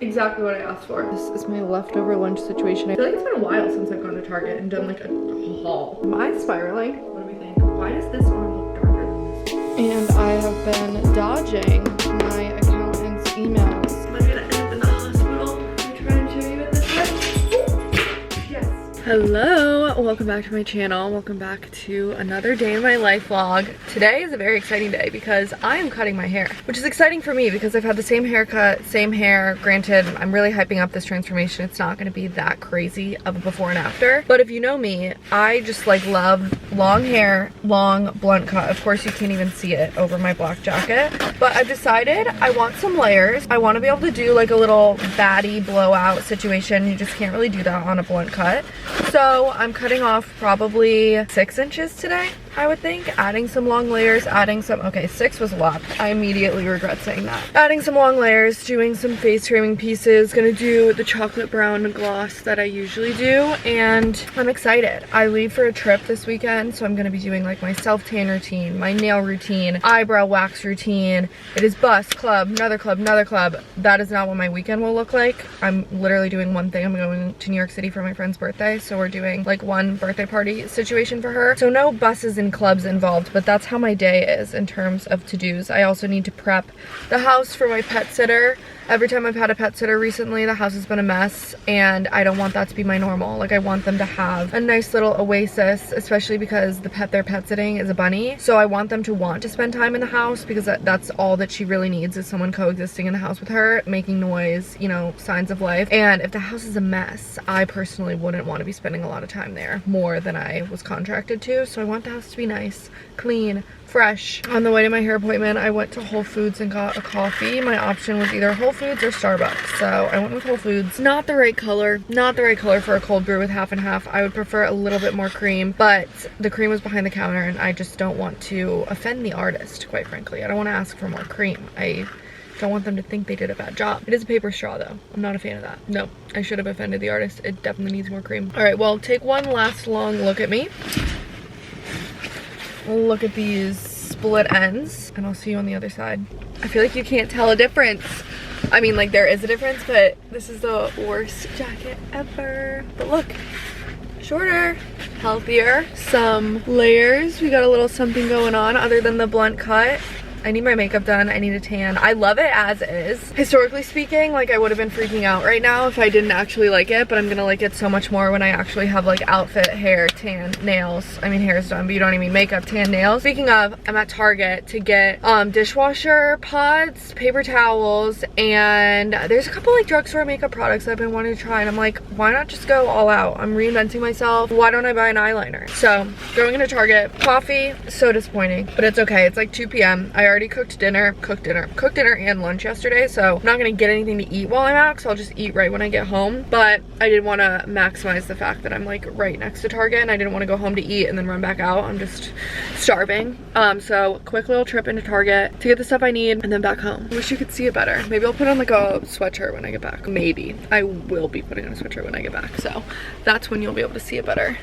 Exactly what I asked for. This is my leftover lunch situation. I feel like it's been a while since I've gone to Target and done like a haul. Am I spiraling? What do we think? Why does this arm look darker than this? And I have been dodging my accountant's emails. Am I gonna end up in the hospital? Can I try and show you it this way? Yes. Hello, welcome back to my channel. Welcome back to another day in my life vlog. Today is a very exciting day because I am cutting my hair, which is exciting for me because I've had the same haircut, same hair. Granted, I'm really hyping up this transformation. It's not gonna be that crazy of a before and after. But if you know me, I just like love long hair, long blunt cut. Of course, you can't even see it over my black jacket. But I've decided I want some layers. I wanna be able to do like a little baddie blowout situation. You just can't really do that on a blunt cut. So I'm cutting off probably 6 inches today, I would think. Adding some long layers, adding some, okay, 6 was a lot. I immediately regret saying that. Adding some long layers, doing some face framing pieces, gonna do the chocolate brown gloss that I usually do, and I'm excited. I leave for a trip this weekend, so I'm gonna be doing like my self-tan routine, my nail routine, eyebrow wax routine. It is bus, club, another club, another club. That is not what my weekend will look like. I'm literally doing one thing. I'm going to New York City for my friend's birthday, so we're doing like one birthday party situation for her. So no buses and clubs involved, but that's how my day is in terms of to-dos. I also need to prep the house for my pet sitter. Every time I've had a pet sitter recently, the house has been a mess, and I don't want that to be my normal. Like, I want them to have a nice little oasis, especially because the pet they're pet sitting is a bunny. So I want them to want to spend time in the house because that's all that she really needs, is someone coexisting in the house with her, making noise, you know, signs of life. And if the house is a mess, I personally wouldn't want to be spending a lot of time there, more than I was contracted to. So I want the house to be nice, clean, fresh. On the way to my hair appointment, I went to Whole Foods and got a coffee. My option was either Whole Foods or Starbucks, so I went with Whole Foods. Not the right color for a cold brew with half and half. I would prefer a little bit more cream, but the cream was behind the counter, and I just don't want to offend the artist, quite frankly. I don't want to ask for more cream. I don't want them to think they did a bad job. It is a paper straw though. I'm not a fan of that. No, I should have offended the artist. It definitely needs more cream. All right, well, take one last long look at me. Look at these split ends, and I'll see you on the other side. I feel like you can't tell a difference. I mean, like, there is a difference, but this is the worst jacket ever. But look, shorter, healthier, some layers. We got a little something going on other than the blunt cut. I need my makeup done. I need a tan. I love it as is. Historically speaking, like, I would have been freaking out right now if I didn't actually like it, but I'm gonna like it so much more when I actually have like outfit, hair, tan, nails. I mean, hair's done, but you don't even makeup, tan, nails. Speaking of, I'm at Target to get dishwasher pods, paper towels, and there's a couple like drugstore makeup products that I've been wanting to try, and I'm like, why not just go all out? I'm reinventing myself. Why don't I buy an eyeliner? So going into Target, coffee, so disappointing, but it's okay. It's like 2 p.m. I already cooked dinner and lunch yesterday, so I'm not gonna get anything to eat while I'm out, so I'll just eat right when I get home. But I did want to maximize the fact that I'm like right next to Target, and I didn't want to go home to eat and then run back out. I'm just starving. So quick little trip into Target to get the stuff I need and then back home. I wish you could see it better. Maybe I'll put on like a sweatshirt when I get back. Maybe I will be putting on a sweatshirt when I get back, so that's when you'll be able to see it better.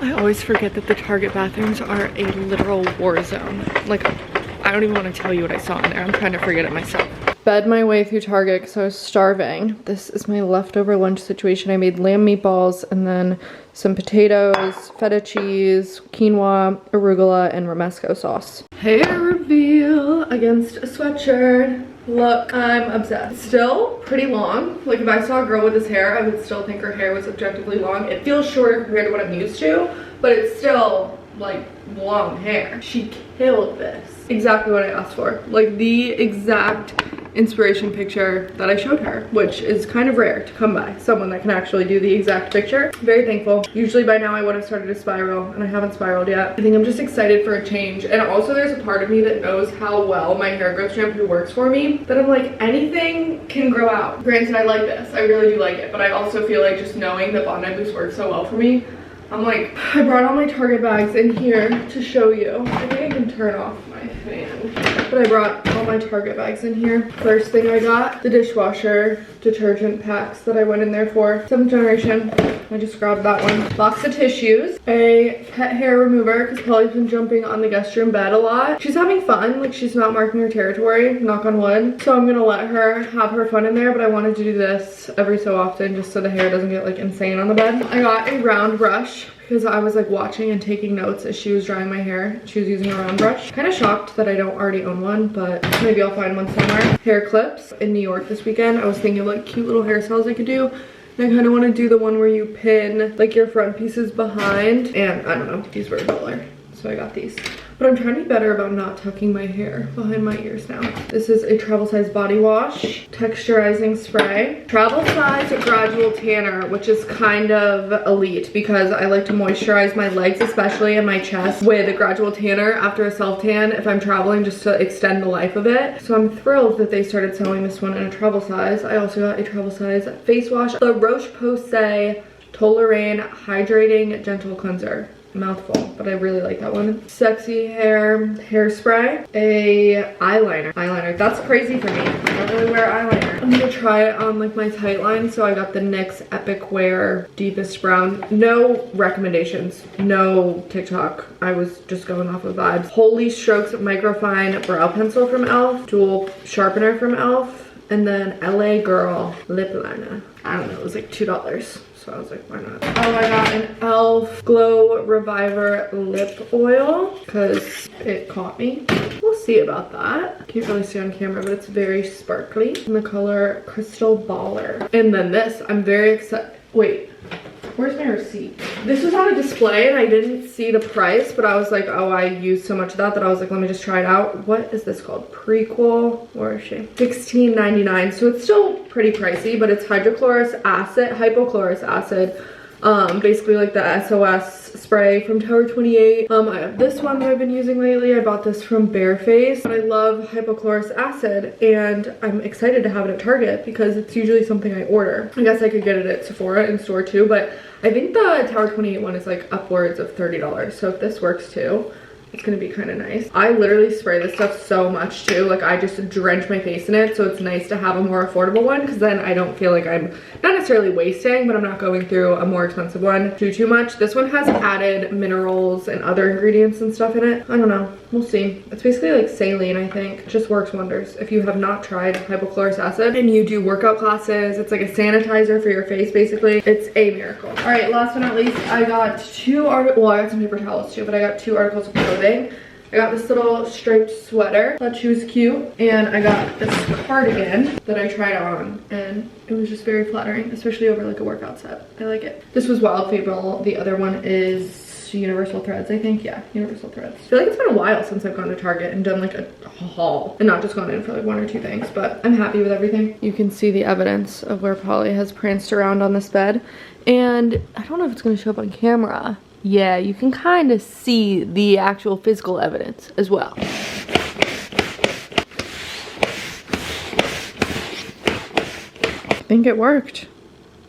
I always forget that the Target bathrooms are a literal war zone. Like, I don't even want to tell you what I saw in there. I'm trying to forget it myself. Fed my way through Target because I was starving. This is my leftover lunch situation. I made lamb meatballs and then some potatoes, feta cheese, quinoa, arugula, and romesco sauce. Hair reveal against a sweatshirt. Look, I'm obsessed. Still pretty long. Like, if I saw a girl with this hair, I would still think her hair was objectively long. It feels shorter compared to what I'm used to, but it's still like long hair. She killed this. Exactly what I asked for. Like, the exact inspiration picture that I showed her, which is kind of rare to come by, someone that can actually do the exact picture. Very thankful. Usually by now I would have started to spiral, and I haven't spiraled yet. I think I'm just excited for a change, and also there's a part of me that knows how well my hair growth shampoo works for me, that I'm like, anything can grow out. Granted, I like this, I really do like it, but I also feel like just knowing that Bondi Boost works so well for me, I'm like, I brought all my Target bags in here to show you. I think I can turn off my fan. but I brought all my Target bags in here. First thing I got, the dishwasher detergent packs that I went in there for. 7th generation. I just grabbed that one. Box of tissues. A pet hair remover, because Polly's been jumping on the guest room bed a lot. She's having fun. Like, she's not marking her territory, knock on wood. So I'm gonna let her have her fun in there, but I wanted to do this every so often just so the hair doesn't get like insane on the bed. I got a round brush because I was like watching and taking notes as she was drying my hair. She was using a round brush. Kind of shocked that I don't already own one, but maybe I'll find one somewhere. Hair clips. In New York this weekend, I was thinking of like cute little hairstyles I could do. And I kind of want to do the one where you pin like your front pieces behind. And I don't know, these were $1. So I got these. But I'm trying to be better about not tucking my hair behind my ears now. This is a travel size body wash, texturizing spray, travel size gradual tanner, which is kind of elite because I like to moisturize my legs, especially in my chest, with a gradual tanner after a self tan if I'm traveling, just to extend the life of it. So I'm thrilled that they started selling this one in a travel size. I also got a travel size face wash, the Roche-Posay Toleraine Hydrating Gentle Cleanser. Mouthful, but I really like that one. Sexy hair hairspray, a eyeliner. That's crazy for me. I don't really wear eyeliner. I'm gonna try it on like my tight line. So I got the NYX Epic Wear Deepest Brown. No recommendations, no TikTok. I was just going off of vibes. Holy Strokes Microfine Brow Pencil from e.l.f. Dual Sharpener from e.l.f. And then LA Girl Lip Liner. I don't know, it was like $2. So I was like, why not? Oh, I got an e.l.f. Glow Reviver Lip Oil because it caught me. We'll see about that. Can't really see on camera, but it's very sparkly. In the color Crystal Baller. And then this, I'm very excited. Wait, where's my receipt? This was on a display and I didn't see the price, but I was like, oh, I used so much of that I was like, let me just try it out. What is this called? Prequel? Where is she? $16.99. So it's still pretty pricey, but it's hypochlorous acid. Basically like the SOS spray from Tower 28. I have this one that I've been using lately. I bought this from Bareface. I love hypochlorous acid and I'm excited to have it at Target because it's usually something I order. I guess I could get it at Sephora in store too, but I think the Tower 28 one is like upwards of $30. So if this works too, it's gonna be kind of nice. I literally spray this stuff so much too. Like I just drench my face in it. So it's nice to have a more affordable one because then I don't feel like I'm not necessarily wasting, but I'm not going through a more expensive one too much. This one has added minerals and other ingredients and stuff in it. I don't know, we'll see. It's basically like saline, I think. It just works wonders. If you have not tried hypochlorous acid and you do workout classes, it's like a sanitizer for your face basically. It's a miracle. All right, last but not least, I got well, I got some paper towels too, but I got 2 articles of clothing. I got this little striped sweater, thought she was cute, and I got this cardigan that I tried on and it was just very flattering, especially over like a workout set. I like it. This was Wild Fable. The other one is Universal Threads, I think. Yeah, Universal Threads. I feel like it's been a while since I've gone to Target and done like a haul and not just gone in for like 1 or 2 things, but I'm happy with everything. You can see the evidence of where Polly has pranced around on this bed, and I don't know if it's going to show up on camera. Yeah, you can kind of see the actual physical evidence as well. I think it worked.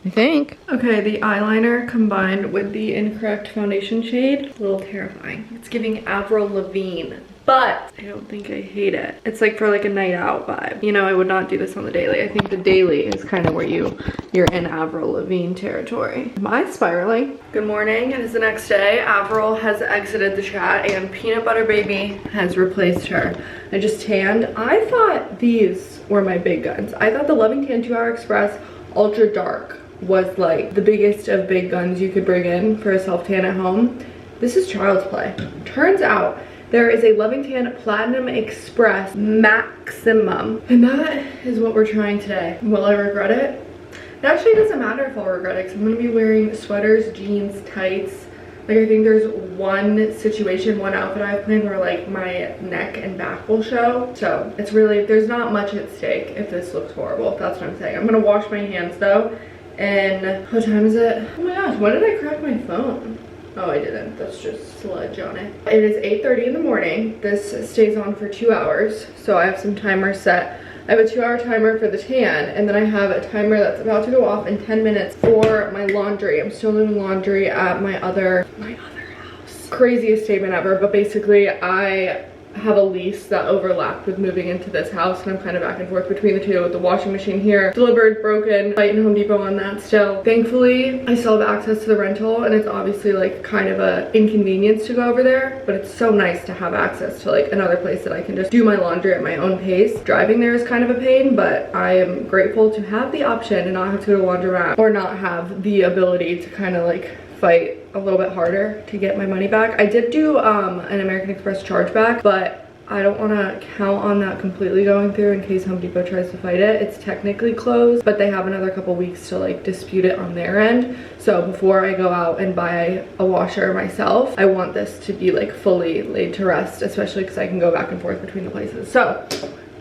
I think. Okay, the eyeliner combined with the incorrect foundation shade, a little terrifying. It's giving Avril Lavigne, but I don't think I hate it. It's like for like a night out vibe. You know, I would not do this on the daily. I think the daily is kind of where you're in Avril Lavigne territory. Am I spiraling? Good morning, it is the next day. Avril has exited the chat and Peanut Butter Baby has replaced her. I just tanned. I thought these were my big guns. I thought the Loving Tan 2 Hour Express Ultra Dark was like the biggest of big guns you could bring in for a self-tan at home. This is child's play. Turns out there is a Loving Tan Platinum Express Maximum, and that is what we're trying today. Will I regret it? It actually doesn't matter if I'll regret it because I'm gonna be wearing sweaters, jeans, tights. Like I think there's one situation, one outfit I have planned where like my neck and back will show. So it's really, there's not much at stake if this looks horrible. That's what I'm saying. I'm gonna wash my hands though. And what time is it? Oh my gosh, when did I crack my phone? Oh, I didn't. That's just sludge on it. It is 8:30 in the morning. This stays on for 2 hours. So I have some timers set. I have a 2-hour timer for the tan, and then I have a timer that's about to go off in 10 minutes for my laundry. I'm still doing laundry at my other house. Craziest statement ever, but basically I have a lease that overlapped with moving into this house, and I'm kind of back and forth between the two. The washing machine here, delivered, broken, fighting Home Depot on that still. Thankfully, I still have access to the rental, and it's obviously like kind of a inconvenience to go over there, but it's so nice to have access to like another place that I can just do my laundry at my own pace. Driving there is kind of a pain, but I am grateful to have the option and not have to go to laundromat or not have the ability to kind of like fight a little bit harder to get my money back. I did do an American Express chargeback, but I don't want to count on that completely going through in case Home Depot tries to fight it. It's technically closed, but they have another couple weeks to like dispute it on their end. So before I go out and buy a washer myself, I want this to be like fully laid to rest, especially because I can go back and forth between the places. So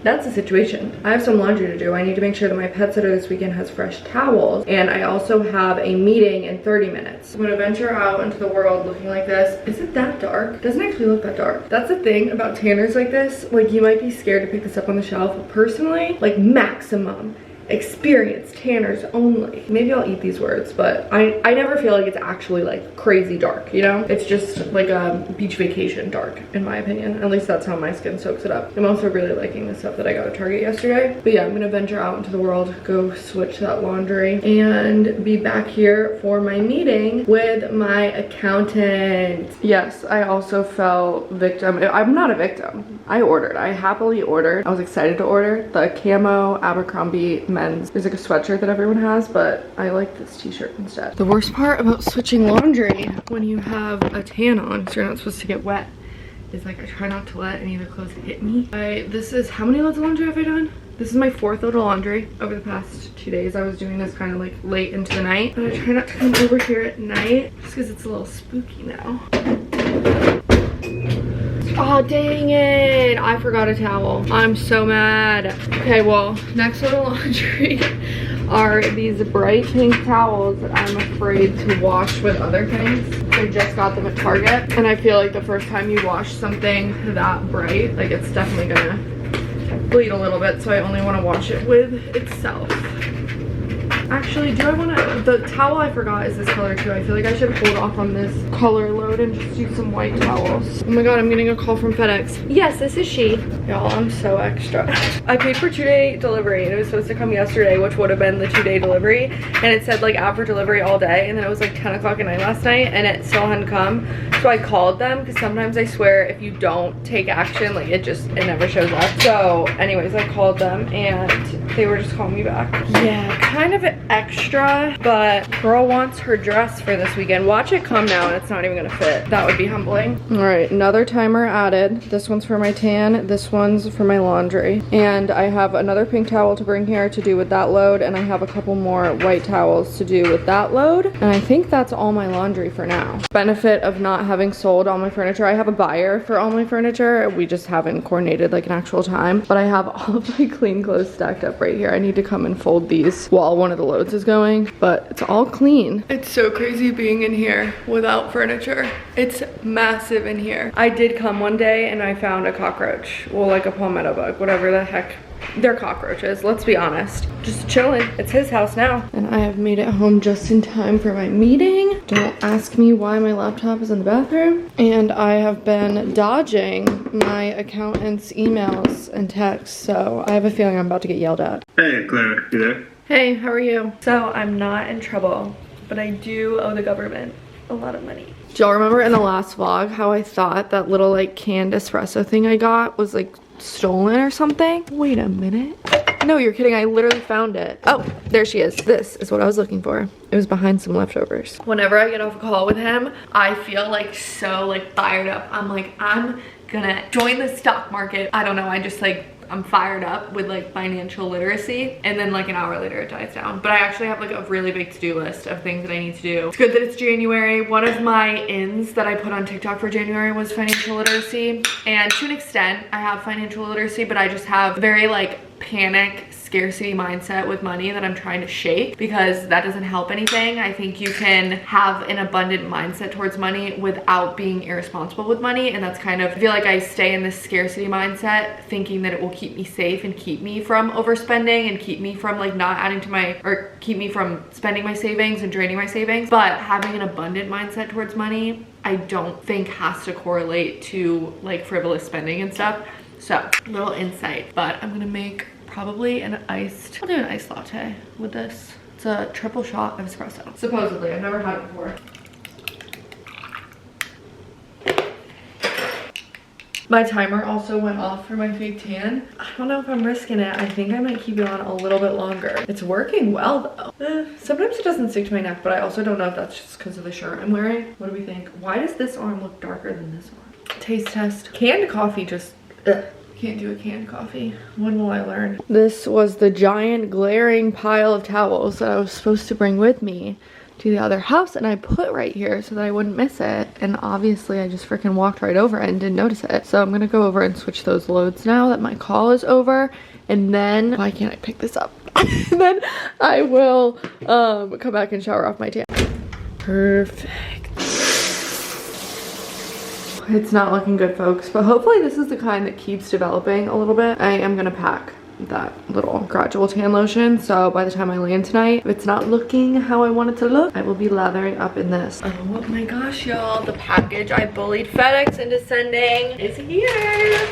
that's the situation. I have some laundry to do. I need to make sure that my pet sitter this weekend has fresh towels, and I also have a meeting in 30 minutes. I'm gonna venture out into the world looking like this. Is it that dark? It doesn't actually look that dark. That's the thing about tanners like this. Like, you might be scared to pick this up on the shelf, but personally, like, maximum experience tanners only. Maybe I'll eat these words, but I never feel like it's actually like crazy dark, you know? It's just like a beach vacation dark, in my opinion. At least that's how my skin soaks it up. I'm also really liking the stuff that I got at Target yesterday. But yeah, I'm gonna venture out into the world, go switch that laundry, and be back here for my meeting with my accountant. Yes, I also fell victim. I'm not a victim. I ordered. I happily ordered. I was excited to order the camo Abercrombie men's. There's like a sweatshirt that everyone has, but I like this t-shirt instead. The worst part about switching laundry when you have a tan on, so you're not supposed to get wet, is like I try not to let any of the clothes hit me. This is, how many loads of laundry have I done? This is my 4th load of laundry over the past 2 days. I was doing this kind of like late into the night, but I try not to come over here at night just because it's a little spooky now. Oh, dang it. I forgot a towel. I'm so mad. Okay, well, next load of laundry are these bright pink towels that I'm afraid to wash with other things. I just got them at Target, and I feel like the first time you wash something that bright, like, it's definitely gonna bleed a little bit, so I only want to wash it with itself. Actually, do I want to, the towel I forgot is this color too. I feel like I should hold off on this color load and just use some white towels. Oh my god, I'm getting a call from FedEx. Yes, this is she. Y'all, I'm so extra. I paid for 2-day delivery, and it was supposed to come yesterday, which would have been the 2-day delivery. And it said like out for delivery all day, and then it was like 10 o'clock at night last night, and it still hadn't come. So I called them, because sometimes I swear if you don't take action, like it never shows up. So anyways, I called them, and they were just calling me back. Yeah, kind of extra, but girl wants her dress for this weekend. Watch it come now and it's not even gonna fit. That would be humbling. All right, another timer added. This one's for my tan, this one's for my laundry, and I have another pink towel to bring here to do with that load, and I have a couple more white towels to do with that load, and I think that's all my laundry for now. Benefit of not having sold all my furniture, I have a buyer for all my furniture. We just haven't coordinated like an actual time, but I have all of my clean clothes stacked up right here. I need to come and fold these while one of the loads is going, but it's all clean. It's so crazy being in here without furniture. It's massive in here. I did come one day and I found a cockroach. Well, like a palmetto bug, whatever the heck. They're cockroaches, let's be honest. Just chilling. It's his house now. And I have made it home just in time for my meeting. Don't ask me why my laptop is in the bathroom. And I have been dodging my accountant's emails and texts, so I have a feeling I'm about to get yelled at. Hey, Clara, you there? Hey, how are you? So I'm not in trouble, but I do owe the government a lot of money. Do y'all remember in the last vlog how I thought that little like canned espresso thing I got was like stolen or something? Wait a minute. No, you're kidding. I literally found it. Oh, there she is. This is what I was looking for. It was behind some leftovers. Whenever I get off a call with him, I feel like so like fired up. I'm like, I'm gonna join the stock market. I don't know. I just like, I'm fired up with like financial literacy, and then like an hour later it dies down. But I actually have like a really big to-do list of things that I need to do. It's good that it's January. One of my ins that I put on TikTok for January was financial literacy, and to an extent I have financial literacy, but I just have very like panic scarcity mindset with money that I'm trying to shake, because that doesn't help anything. I think you can have an abundant mindset towards money without being irresponsible with money, and that's kind of, I feel like I stay in this scarcity mindset thinking that it will keep me safe and keep me from overspending and keep me from like not adding to my, or keep me from spending my savings and draining my savings. But having an abundant mindset towards money, I don't think has to correlate to like frivolous spending and stuff. So little insight, but I'm gonna make probably I'll do an iced latte with this. It's a triple shot of espresso. Supposedly, I've never had it before. My timer also went off for my fake tan. I don't know if I'm risking it. I think I might keep it on a little bit longer. It's working well though. Sometimes it doesn't stick to my neck, but I also don't know if that's just because of the shirt I'm wearing. What do we think? Why does this arm look darker than this one? Taste test. Canned coffee just, ugh. Can't do a canned coffee. When will I learn? This was the giant glaring pile of towels that I was supposed to bring with me to the other house, and I put right here so that I wouldn't miss it, and obviously I just freaking walked right over it and didn't notice it. So I'm gonna go over and switch those loads now that my call is over, and then why can't I pick this up? And then I will come back and shower off my tan. Perfect. It's not looking good, folks, but hopefully this is the kind that keeps developing a little bit. I am gonna pack that little gradual tan lotion, so by the time I land tonight, if it's not looking how I want it to look, I will be lathering up in this. Oh my gosh, y'all, the package I bullied FedEx into sending is here.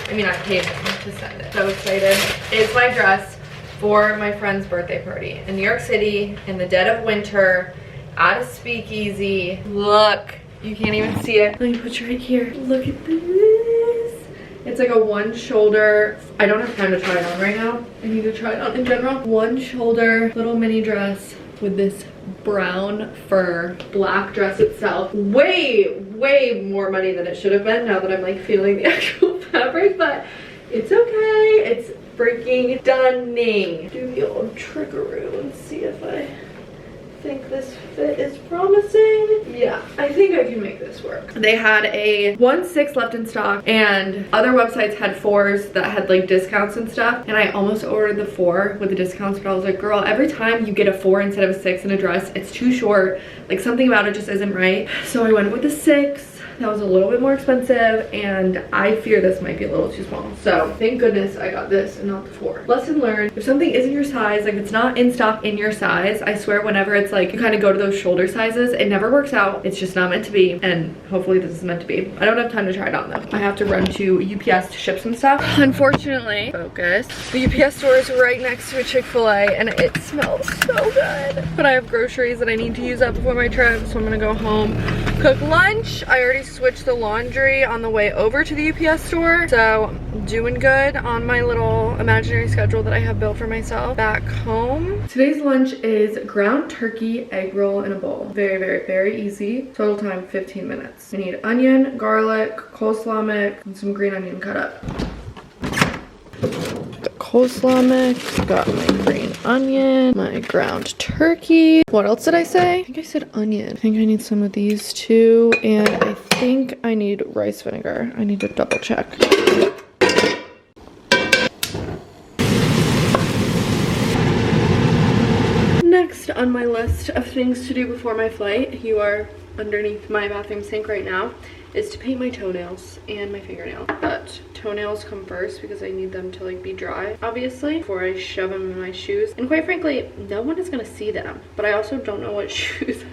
I mean, I paid them to send it. So excited. It's my dress for my friend's birthday party in New York City in the dead of winter at a speakeasy. Look. You can't even see it. Let me put you right here. Look at this. It's like a one shoulder. I don't have time to try it on right now. I need to try it on in general. One shoulder little mini dress with this brown fur black dress itself. Way more money than it should have been now that I'm like feeling the actual fabric, but it's okay. It's freaking stunning. Do the old trickaroo and see if I think this fit is promising. Yeah, I think I can make this work. They had a 1/6 left in stock, and other websites had 4s that had like discounts and stuff, and I almost ordered the 4 with the discounts, but I was like, girl, every time you get a 4 instead of a 6 in a dress, it's too short. Like something about it just isn't right. So I went with the 6. That was a little bit more expensive, and I fear this might be a little too small. So thank goodness I got this and not the 4. Lesson learned, if something isn't your size, like it's not in stock in your size, I swear whenever it's like you kind of go to those shoulder sizes, it never works out. It's just not meant to be, and hopefully this is meant to be. I don't have time to try it on though. I have to run to UPS to ship some stuff. Unfortunately, focus, the UPS store is right next to a Chick-fil-A, and it smells so good. But I have groceries that I need to use up before my trip, so I'm gonna go home, cook lunch. I already switched the laundry on the way over to the UPS store, so doing good on my little imaginary schedule that I have built for myself back home. Today's lunch is ground turkey egg roll in a bowl. Very easy. Total time 15 minutes. I need onion, garlic, coleslaw mix, and some green onion cut up. The coleslaw mix, got my green onion, my ground turkey. What else did I say? I think I said onion. I think I need some of these too, and I think I need rice vinegar. I need to double check. Next on my list of things to do before my flight, you are underneath my bathroom sink right now, is to paint my toenails and my fingernails. But toenails come first because I need them to like be dry, obviously, before I shove them in my shoes. And quite frankly, no one is gonna see them. But I also don't know what shoes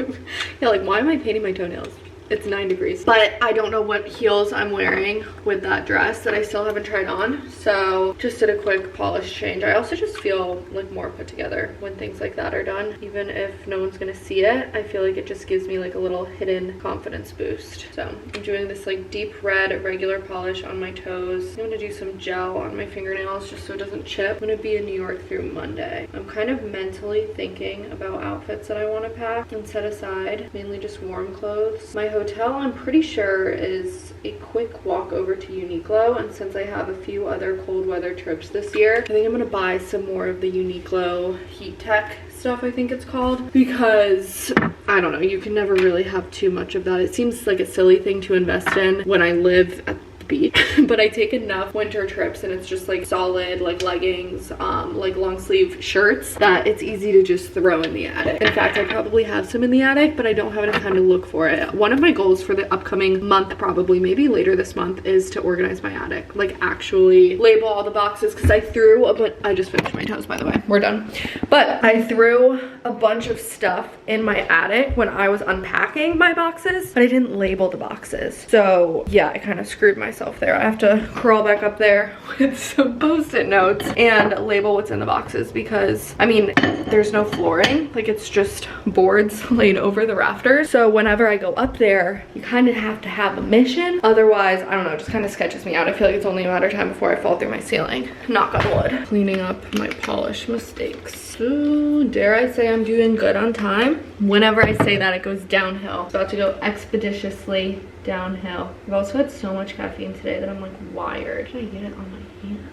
yeah, like why am I painting my toenails? It's 9 degrees. But I don't know what heels I'm wearing with that dress that I still haven't tried on. So just did a quick polish change. I also just feel like more put together when things like that are done. Even if no one's gonna see it, I feel like it just gives me like a little hidden confidence boost. So I'm doing this like deep red regular polish on my toes. I'm gonna do some gel on my fingernails just so it doesn't chip. I'm gonna be in New York through Monday. I'm kind of mentally thinking about outfits that I wanna pack and set aside, mainly just warm clothes. My hotel, I'm pretty sure, is a quick walk over to Uniqlo, and since I have a few other cold weather trips this year, I think I'm gonna buy some more of the Uniqlo Heat Tech stuff, I think it's called, because I don't know, you can never really have too much of that. It seems like a silly thing to invest in when I live at beach. But I take enough winter trips and it's just like solid like leggings, like long sleeve shirts that it's easy to just throw in the attic. In fact, I probably have some in the attic, but I don't have enough time to look for it. One of my goals for the upcoming month, probably maybe later this month, is to organize my attic, like actually label all the boxes, because I threw I just finished my toes, by the way, we're done. But I threw a bunch of stuff in my attic when I was unpacking my boxes, but I didn't label the boxes. So yeah, I kind of screwed myself there. I have to crawl back up there with some post-it notes and label what's in the boxes, because I mean, there's no flooring, like it's just boards laid over the rafters. So whenever I go up there, you kind of have to have a mission. Otherwise, I don't know, it just kind of sketches me out. I feel like it's only a matter of time before I fall through my ceiling. Knock on wood. Cleaning up my polish mistakes. Ooh, dare I say I'm doing good on time? Whenever I say that, it goes downhill. It's about to go expeditiously downhill. I've also had so much caffeine today that I'm like wired. Should I get it on my hand?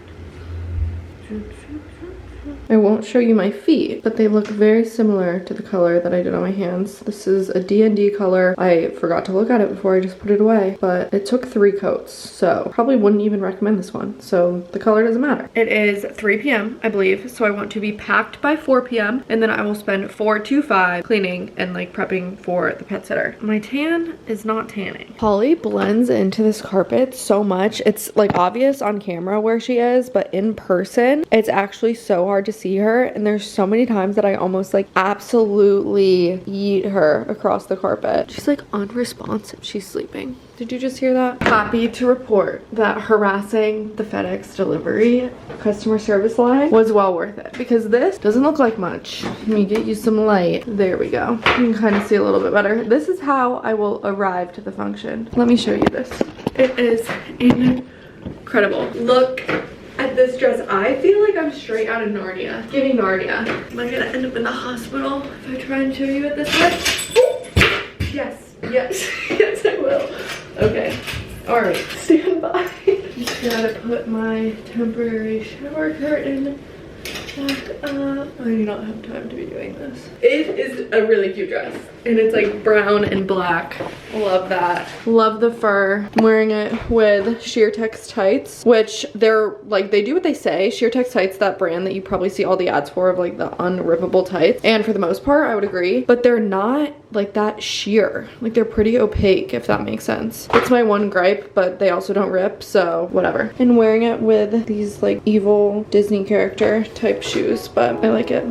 I won't show you my feet, but they look very similar to the color that I did on my hands. This is a D&D color. I forgot to look at it before I just put it away, but it took 3 coats, so probably wouldn't even recommend this one. So the color doesn't matter. It is 3 p.m. I believe, so I want to be packed by 4 p.m. and then I will spend 4 to 5 cleaning and like prepping for the pet sitter. My tan is not tanning. Holly blends into this carpet so much. It's like obvious on camera where she is, but in person, it's actually so hard to see her, and there's so many times that I almost like absolutely yeet her across the carpet. She's like unresponsive. She's sleeping. Did you just hear that? Happy to report that harassing the FedEx delivery customer service line was well worth it, because this doesn't look like much. Let me get you some light. There we go. You can kind of see a little bit better. This is how I will arrive to the function. Let me show you this. It is incredible. Look at this dress. I feel like I'm straight out of Narnia. Giving Narnia. Am I gonna end up in the hospital if I try and show you it this way? Ooh. Yes, yes, yes I will. Okay, all right, stand by. Just gotta put my temporary shower curtain back up. I do not have time to be doing this. It is a really cute dress, and it's like brown and black. Love that. Love the fur. I'm wearing it with Sheertex tights, which they're like, they do what they say. Sheertex tights, that brand that you probably see all the ads for, of like the unrippable tights, and for the most part I would agree, but they're not like that sheer. Like they're pretty opaque, if that makes sense. It's my one gripe, but they also don't rip, so whatever. And wearing it with these like evil Disney character type shoes, but I like it.